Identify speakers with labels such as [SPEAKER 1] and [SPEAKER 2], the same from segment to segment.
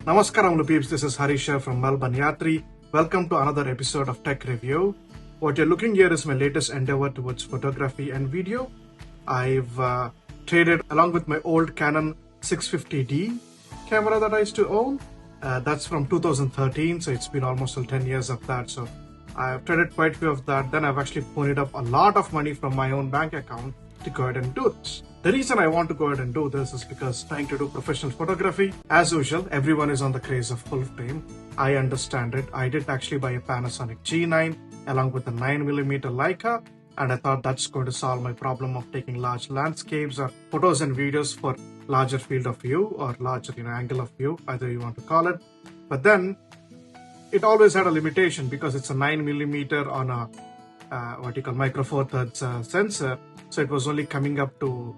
[SPEAKER 1] Namaskaram, Peeps. This is Harisha from Melbourne Yatri. Welcome to another episode of Tech Review. What you're looking here is my latest endeavor towards photography and video. I've traded along with my old Canon 650D camera that I used to own. That's from 2013, so it's been almost 10 years of that. So I've traded quite a few of that. Then I've actually ponied up a lot of money from my own bank account to go ahead and do this. The reason I want to go ahead and do this is because trying to do professional photography, as usual, everyone is on the craze of full frame. I understand it. I did actually buy a Panasonic G9 along with a 9mm Leica, and I thought that's going to solve my problem of taking large landscapes or photos and videos for larger field of view or larger angle of view, either you want to call it. But then it always had a limitation because it's a 9mm on a what you call micro four thirds sensor, so it was only coming up to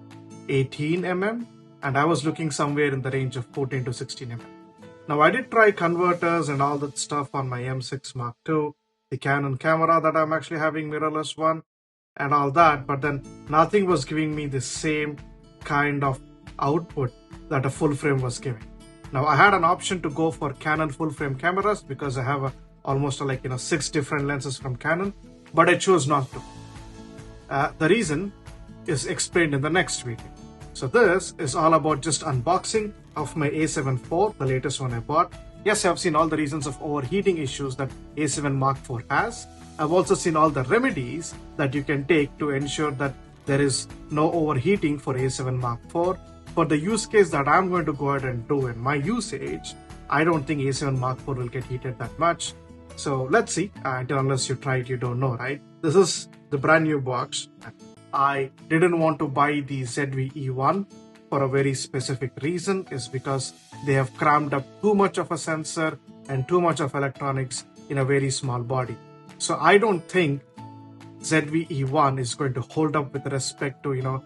[SPEAKER 1] 18 mm, and I was looking somewhere in the range of 14 to 16 mm. Now I did try converters and all that stuff on my M6 Mark II, the Canon camera that I'm actually having, mirrorless one, and all that, but then nothing was giving me the same kind of output that a full frame was giving. Now I had an option to go for Canon full frame cameras because I have almost 6 different lenses from Canon, but I chose not to. The reason is explained in the next video. So this is all about just unboxing of my A7 IV, the latest one I bought. Yes, I've seen all the reasons of overheating issues that A7 Mark IV has. I've also seen all the remedies that you can take to ensure that there is no overheating for A7 Mark IV. For the use case that I'm going to go ahead and do in my usage, I don't think A7 Mark IV will get heated that much. So let's see. Until unless you try it, you don't know, right? This is the brand new box. I didn't want to buy the ZV-E1 for a very specific reason, is because they have crammed up too much of a sensor and too much of electronics in a very small body. So I don't think ZV-E1 is going to hold up with respect to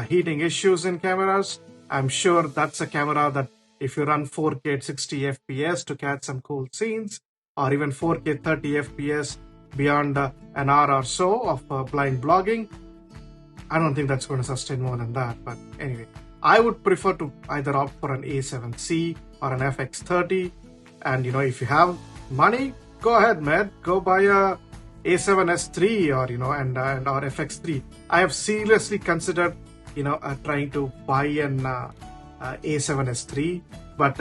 [SPEAKER 1] heating issues in cameras. I'm sure that's a camera that if you run 4K at 60 FPS to catch some cool scenes, or even 4K 30 FPS beyond an hour or so of blind blogging, I don't think that's going to sustain more than that. But anyway, I would prefer to either opt for an A7C or an FX30. And if you have money, go ahead, man. Go buy a A7S3 or or FX3. I have seriously considered trying to buy an A7S3, but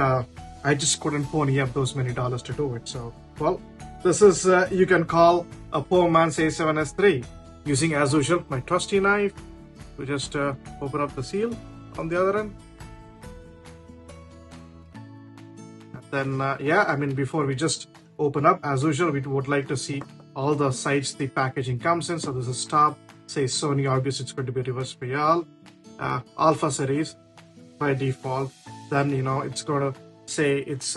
[SPEAKER 1] I just couldn't pony up those many dollars to do it. So, well, this is you can call a poor man's A7S3. Using, as usual, my trusty knife to just open up the seal on the other end. And then, before we just open up, as usual, we would like to see all the sides the packaging comes in. So this is top, says Sony, obviously it's going to be reverse PL, Alpha series by default. Then, it's going to say it's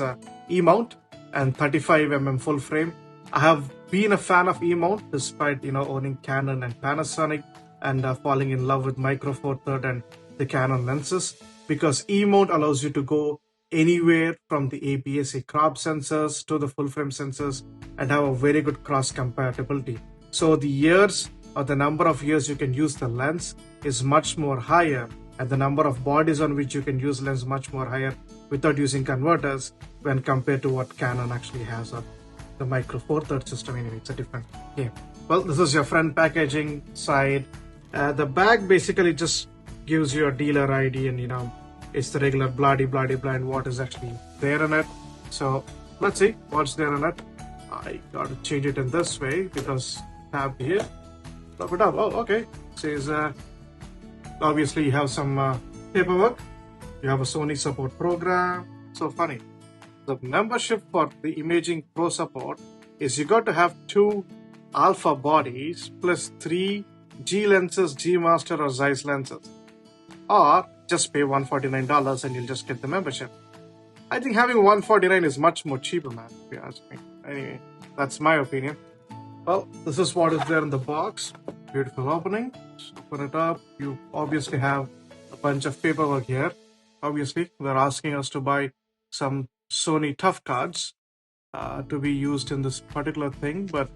[SPEAKER 1] E-mount and 35mm full frame. I have been a fan of E-mount despite owning Canon and Panasonic and falling in love with micro four third and the Canon lenses, because E-mount allows you to go anywhere from the APS-C crop sensors to the full frame sensors and have a very good cross compatibility. So the years or the number of years you can use the lens is much more higher, and the number of bodies on which you can use lens much more higher without using converters when compared to what Canon actually has on the micro four third system. Anyway, it's a different game. Well, this is your front packaging side. The bag basically just gives you a dealer ID, and it's the regular bloody blind what is actually there in it. So let's see what's there in it. I gotta change it in this way because tab here. Flip it up. Oh, okay. It says obviously you have some paperwork. You have a Sony support program. So funny. The membership for the Imaging Pro support is you got to have 2 alpha bodies plus 3 G lenses, G Master or Zeiss lenses, or just pay $149 and you'll just get the membership. I think having $149 is much more cheaper, man, if you ask me. Anyway, that's my opinion. Well, this is what is there in the box. Beautiful opening. Just open it up. You obviously have a bunch of paperwork here. Obviously, they're asking us to buy some Sony tough cards to be used in this particular thing, but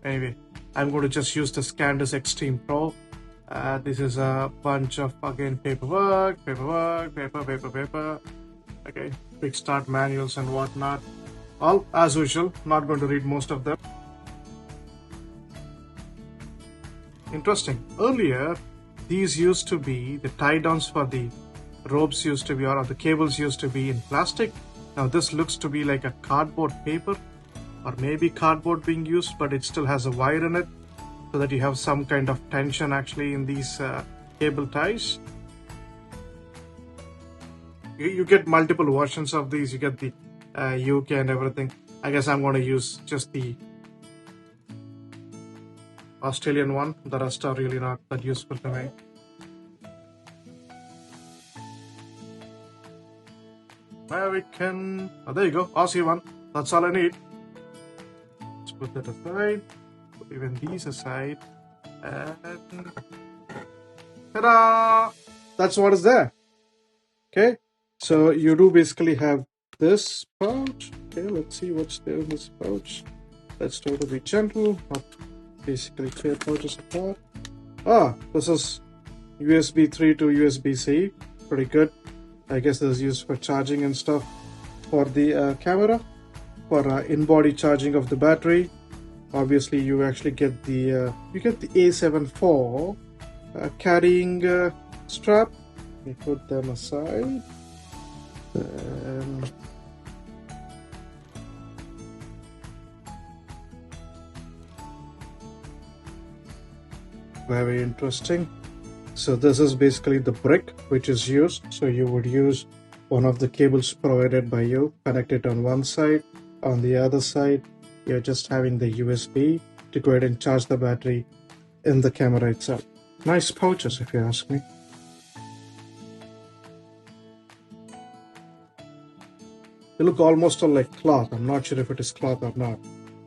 [SPEAKER 1] anyway, I'm going to just use the ScanDisk Extreme Pro. This is a bunch of, again, paper, Okay, quick start manuals and whatnot. All as usual, not going to read most of them. Interesting. Earlier, these used to be the tie downs for the ropes used to be, or the cables used to be in plastic. Now this looks to be like a cardboard paper, or maybe cardboard being used, but it still has a wire in it, so that you have some kind of tension actually in these cable ties. You get multiple versions of these. You get the UK and everything. I guess I'm going to use just the Australian one. The rest are really not that useful to me. American. Oh, there you go. Aussie one. That's all I need. Let's put that aside. Put even these aside. And ta-da! That's what is there. Okay. So you do basically have this pouch. Okay, let's see what's there in this pouch. Let's try to be gentle, not basically tear pouches apart. This is USB 3 to USB-C. Pretty good. I guess this is used for charging and stuff for the camera, for in-body charging of the battery. Obviously, you actually get the A7 IV carrying strap. We put them aside. Very interesting. So this is basically the brick which is used. So you would use one of the cables provided by you, connect it on one side. On the other side, you're just having the USB to go ahead and charge the battery in the camera itself. Nice pouches, if you ask me. They look almost all like cloth. I'm not sure if it is cloth or not.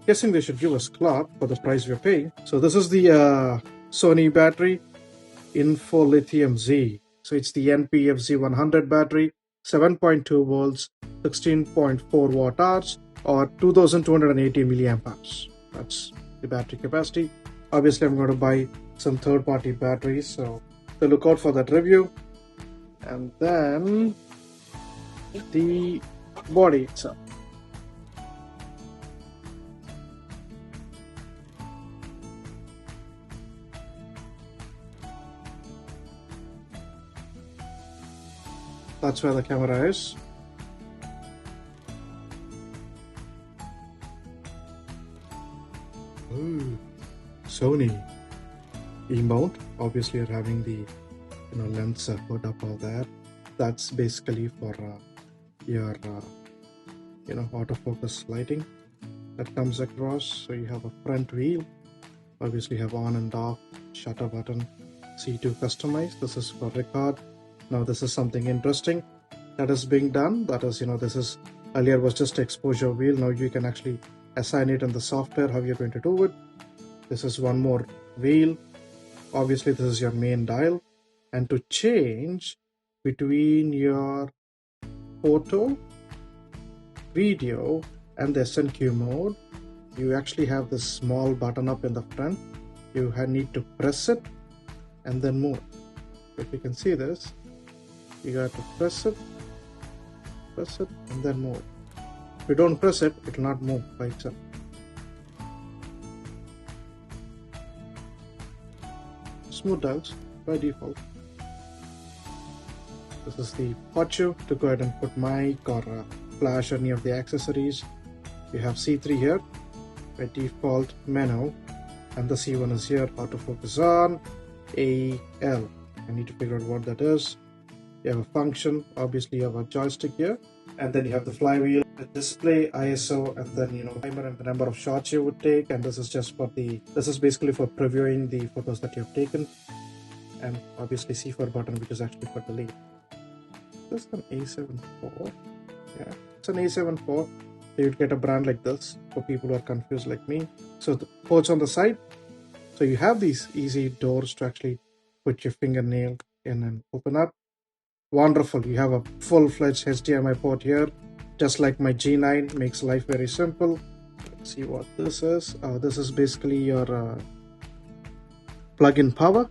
[SPEAKER 1] Guessing they should give us cloth for the price we're paying. So this is the Sony battery, Info Lithium Z. So it's the NPFZ100 battery, 7.2 volts, 16.4 watt hours, or 2280 milliamp hours. That's the battery capacity. Obviously, I'm going to buy some third-party batteries, so look out for that review. And then the body itself. That's where the camera is. Ooh, Sony E-mount. Obviously, you're having the lens hood up all that. That's basically for your autofocus lighting that comes across. So you have a front wheel. Obviously, you have on and off shutter button. C2 customize. This is for record. Now this is something interesting that is being done. That is, this is earlier was just exposure wheel. Now you can actually assign it in the software how you're going to do it. This is one more wheel. Obviously, this is your main dial. And to change between your photo, video, and the SNQ mode, you actually have this small button up in the front. You need to press it and then move. If you can see this, you got to press it, and then move. If you don't press it, it will not move by itself. Smooth dials by default. This is the Pocho to go ahead and put mic or flash or any of the accessories. You have C3 here by default menu, and the C1 is here. Autofocus on AL. I need to figure out what that is. You have a function. Obviously, you have a joystick here, and then you have the flywheel, the display, ISO, and then timer and the number of shots you would take. And this is just for this is basically for previewing the photos that you have taken, and obviously C4 button, which is actually for delete. This is an A7 IV. Yeah, it's an A7 IV. So you'd get a brand like this for people who are confused like me. So the ports on the side. So you have these easy doors to actually put your fingernail in and open up. Wonderful. You have a full-fledged HDMI port here, just like my G9. Makes life very simple. Let's see what this is. This is basically your plug-in power.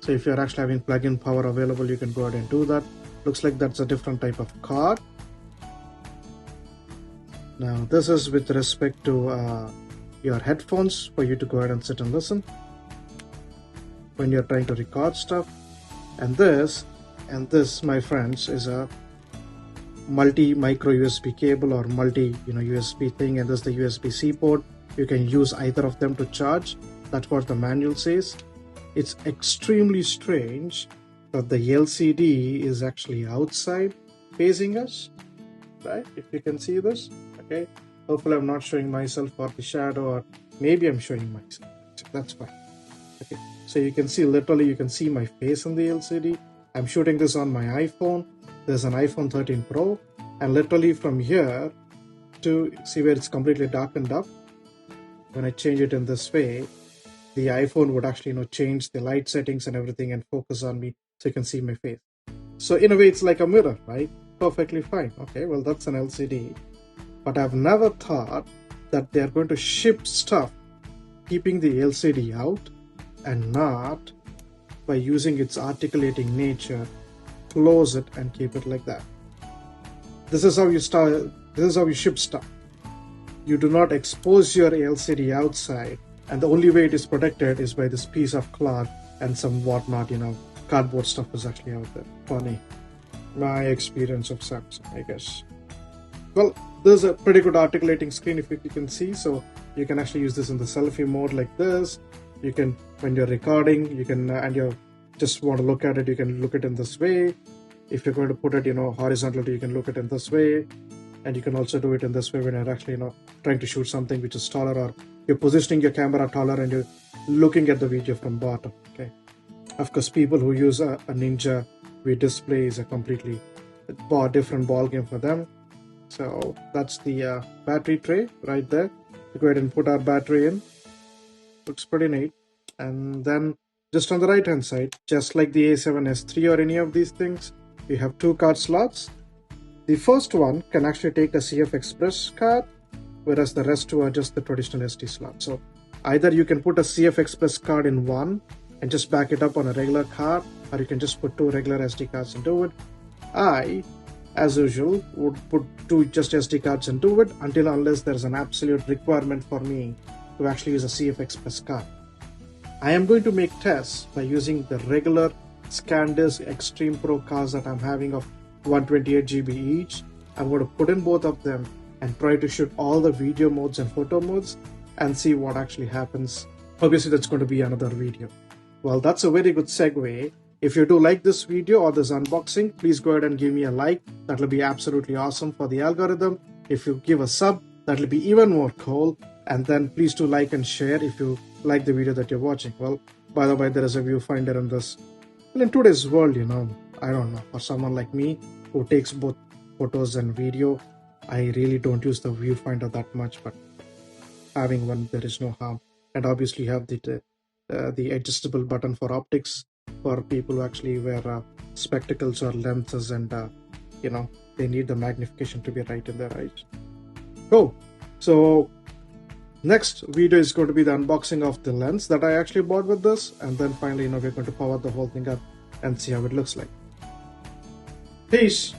[SPEAKER 1] So if you're actually having plug-in power available, you can go ahead and do that. Looks like that's a different type of card. Now this is with respect to your headphones for you to go ahead and sit and listen when you're trying to record stuff. And this my friends is a multi micro USB cable or multi USB thing, and this is the USB-C port. You can use either of them to charge. That's what the manual says. It's extremely strange that the LCD is actually outside facing us, right? If you can see this, okay. Hopefully I'm not showing myself or the shadow, or maybe I'm showing myself. That's fine. Okay, so you can see, literally you can see my face in the LCD. I'm shooting this on my iPhone. There's an iPhone 13 Pro, and literally from here to see where it's completely darkened up, when I change it in this way, the iPhone would actually change the light settings and everything and focus on me so you can see my face. So in a way it's like a mirror, right? Perfectly fine. Okay, well that's an LCD. But I've never thought that they're going to ship stuff keeping the LCD out and not by using its articulating nature, close it and keep it like that. This is how you start. This is how you ship stuff. You do not expose your LCD outside, and the only way it is protected is by this piece of cloth and some whatnot, cardboard stuff is actually out there. Funny. My experience of Samsung, I guess. Well, there's a pretty good articulating screen if you can see, so you can actually use this in the selfie mode like this. You can, when you're recording, you can, and you just want to look at it, you can look at it in this way. If you're going to put it, horizontally, you can look at it in this way. And you can also do it in this way when you're actually, trying to shoot something which is taller, or you're positioning your camera taller and you're looking at the video from bottom, okay? Of course, people who use a Ninja V display is a completely different ball game for them. So that's the battery tray right there. We go ahead and put our battery in. Looks pretty neat. And then just on the right hand side, just like the A7 III or any of these things, we have two card slots. The first one can actually take a CF Express card, whereas the rest two are just the traditional SD slot. So either you can put a CF Express card in one and just back it up on a regular card, or you can just put two regular SD cards and do it. I, as usual, would put two just SD cards and do it unless there's an absolute requirement for me to actually use a CF Express card. I am going to make tests by using the regular SanDisk Extreme Pro cards that I'm having of 128 GB each. I'm going to put in both of them and try to shoot all the video modes and photo modes and see what actually happens. Obviously that's going to be another video. Well, that's a very good segue. If you do like this video or this unboxing, please go ahead and give me a like. That will be absolutely awesome for the algorithm. If you give a sub, that will be even more cool. And then please do like and share if you like the video that you're watching. Well, by the way, there is a viewfinder in this. Well, in today's world, I don't know, for someone like me who takes both photos and video, I really don't use the viewfinder that much, but having one, there is no harm. And obviously you have the adjustable button for optics for people who actually wear spectacles or lenses, and they need the magnification to be right in their eyes. Cool. So next video is going to be the unboxing of the lens that I actually bought with this, and then finally we're going to power the whole thing up and see how it looks like. Peace.